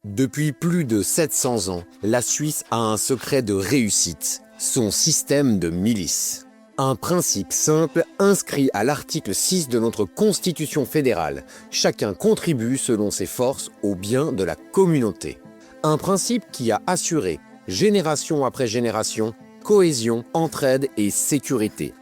Depuis plus de 700 ans, la Suisse a un secret de réussite, son système de milice. Un principe simple inscrit à l'article 6 de notre Constitution fédérale. Chacun contribue selon ses forces au bien de la communauté. Un principe qui a assuré, génération après génération, cohésion, entraide et sécurité.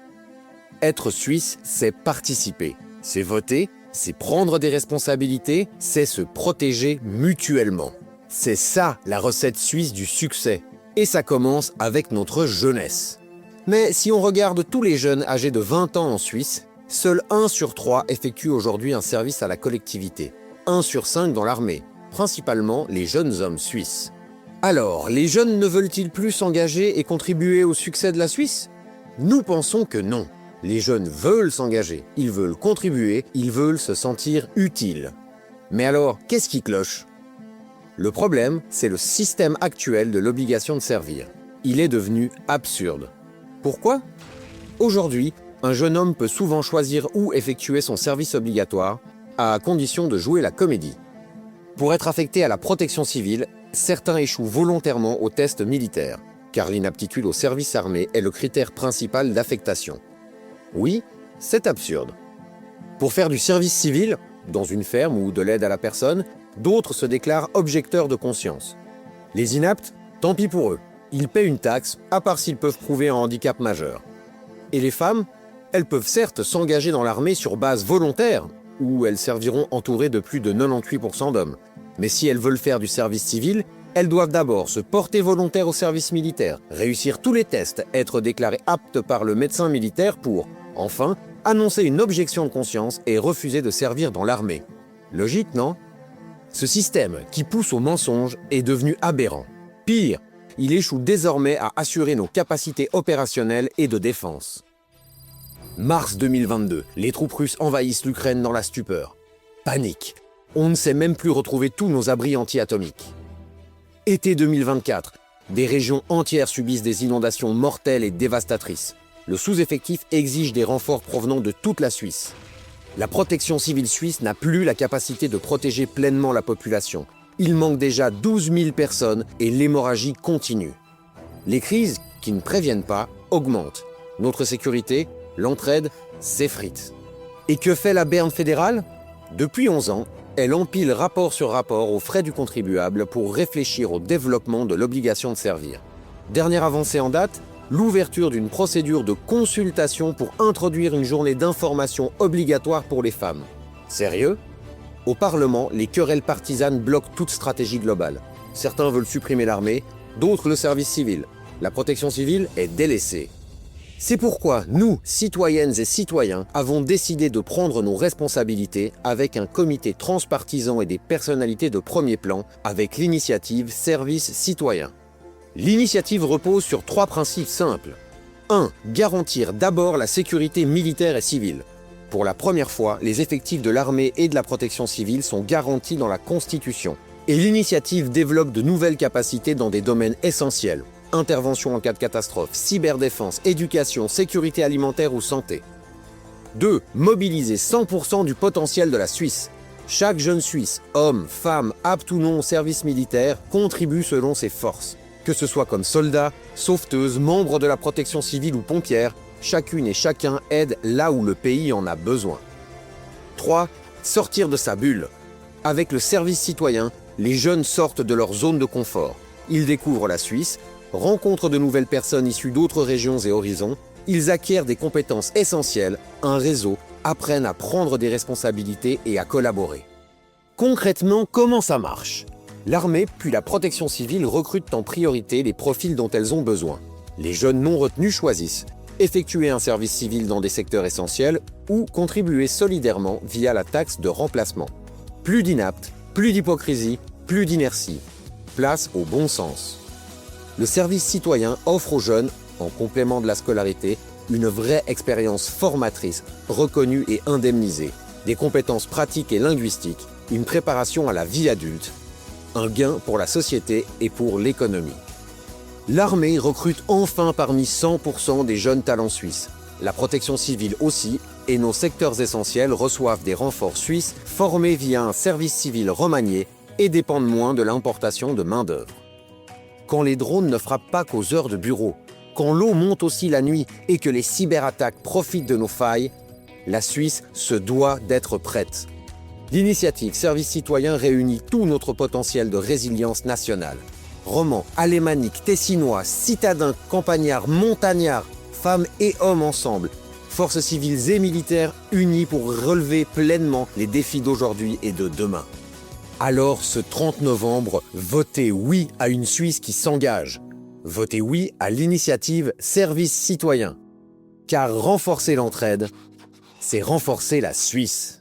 Être suisse, c'est participer, c'est voter, c'est prendre des responsabilités, c'est se protéger mutuellement. C'est ça la recette suisse du succès. Et ça commence avec notre jeunesse. Mais si on regarde tous les jeunes âgés de 20 ans en Suisse, seul 1 sur 3 effectue aujourd'hui un service à la collectivité. 1 sur 5 dans l'armée, principalement les jeunes hommes suisses. Alors, les jeunes ne veulent-ils plus s'engager et contribuer au succès de la Suisse? Nous pensons que non. Les jeunes veulent s'engager, ils veulent contribuer, ils veulent se sentir utiles. Mais alors, qu'est-ce qui cloche? Le problème, c'est le système actuel de l'obligation de servir. Il est devenu absurde. Pourquoi? Aujourd'hui, un jeune homme peut souvent choisir où effectuer son service obligatoire, à condition de jouer la comédie. Pour être affecté à la protection civile, certains échouent volontairement aux tests militaires, car l'inaptitude au service armé est le critère principal d'affectation. Oui, c'est absurde. Pour faire du service civil, dans une ferme ou de l'aide à la personne, d'autres se déclarent objecteurs de conscience. Les inaptes, tant pis pour eux. Ils paient une taxe, à part s'ils peuvent prouver un handicap majeur. Et les femmes, elles peuvent certes s'engager dans l'armée sur base volontaire, où elles serviront entourées de plus de 98% d'hommes. Mais si elles veulent faire du service civil, elles doivent d'abord se porter volontaire au service militaire, réussir tous les tests, être déclarées aptes par le médecin militaire pour, enfin, annoncer une objection de conscience et refuser de servir dans l'armée. Logique, non? Ce système, qui pousse au mensonge, est devenu aberrant. Pire, il échoue désormais à assurer nos capacités opérationnelles et de défense. Mars 2022, les troupes russes envahissent l'Ukraine dans la stupeur. Panique. On ne sait même plus retrouver tous nos abris anti-atomiques. Été 2024, des régions entières subissent des inondations mortelles et dévastatrices. Le sous-effectif exige des renforts provenant de toute la Suisse. La protection civile suisse n'a plus la capacité de protéger pleinement la population. Il manque déjà 12 000 personnes et l'hémorragie continue. Les crises, qui ne préviennent pas, augmentent. Notre sécurité, l'entraide, s'effrite. Et que fait la Berne fédérale? Depuis 11 ans, elle empile rapport sur rapport aux frais du contribuable pour réfléchir au développement de l'obligation de servir. Dernière avancée en date, l'ouverture d'une procédure de consultation pour introduire une journée d'information obligatoire pour les femmes. Sérieux? Au Parlement, les querelles partisanes bloquent toute stratégie globale. Certains veulent supprimer l'armée, d'autres le service civil. La protection civile est délaissée. C'est pourquoi nous, citoyennes et citoyens, avons décidé de prendre nos responsabilités avec un comité transpartisan et des personnalités de premier plan avec l'initiative Service citoyen. L'initiative repose sur 3 principes simples. 1. Garantir d'abord la sécurité militaire et civile. Pour la première fois, les effectifs de l'armée et de la protection civile sont garantis dans la Constitution. Et l'initiative développe de nouvelles capacités dans des domaines essentiels. Intervention en cas de catastrophe, cyberdéfense, éducation, sécurité alimentaire ou santé. 2. Mobiliser 100% du potentiel de la Suisse. Chaque jeune Suisse, homme, femme, apte ou non au service militaire, contribue selon ses forces. Que ce soit comme soldat, sauveteuse, membre de la protection civile ou pompière, chacune et chacun aide là où le pays en a besoin. 3. Sortir de sa bulle. Avec le service citoyen, les jeunes sortent de leur zone de confort. Ils découvrent la Suisse, rencontrent de nouvelles personnes issues d'autres régions et horizons, ils acquièrent des compétences essentielles, un réseau, apprennent à prendre des responsabilités et à collaborer. Concrètement, comment ça marche? L'armée puis la protection civile recrutent en priorité les profils dont elles ont besoin. Les jeunes non retenus choisissent effectuer un service civil dans des secteurs essentiels ou contribuer solidairement via la taxe de remplacement. Plus d'inaptes, plus d'hypocrisie, plus d'inertie. Place au bon sens. Le service citoyen offre aux jeunes, en complément de la scolarité, une vraie expérience formatrice, reconnue et indemnisée, des compétences pratiques et linguistiques, une préparation à la vie adulte, un gain pour la société et pour l'économie. L'armée recrute enfin parmi 100% des jeunes talents suisses. La protection civile aussi, et nos secteurs essentiels reçoivent des renforts suisses formés via un service civil remanié, et dépendent moins de l'importation de main-d'œuvre. Quand les drones ne frappent pas qu'aux heures de bureau, quand l'eau monte aussi la nuit et que les cyberattaques profitent de nos failles, la Suisse se doit d'être prête. L'initiative Service Citoyen réunit tout notre potentiel de résilience nationale. Romans, alémaniques, tessinois, citadins, campagnards, montagnards, femmes et hommes ensemble, forces civiles et militaires unis pour relever pleinement les défis d'aujourd'hui et de demain. Alors, ce 30 novembre, votez oui à une Suisse qui s'engage. Votez oui à l'initiative Service Citoyen. Car renforcer l'entraide, c'est renforcer la Suisse.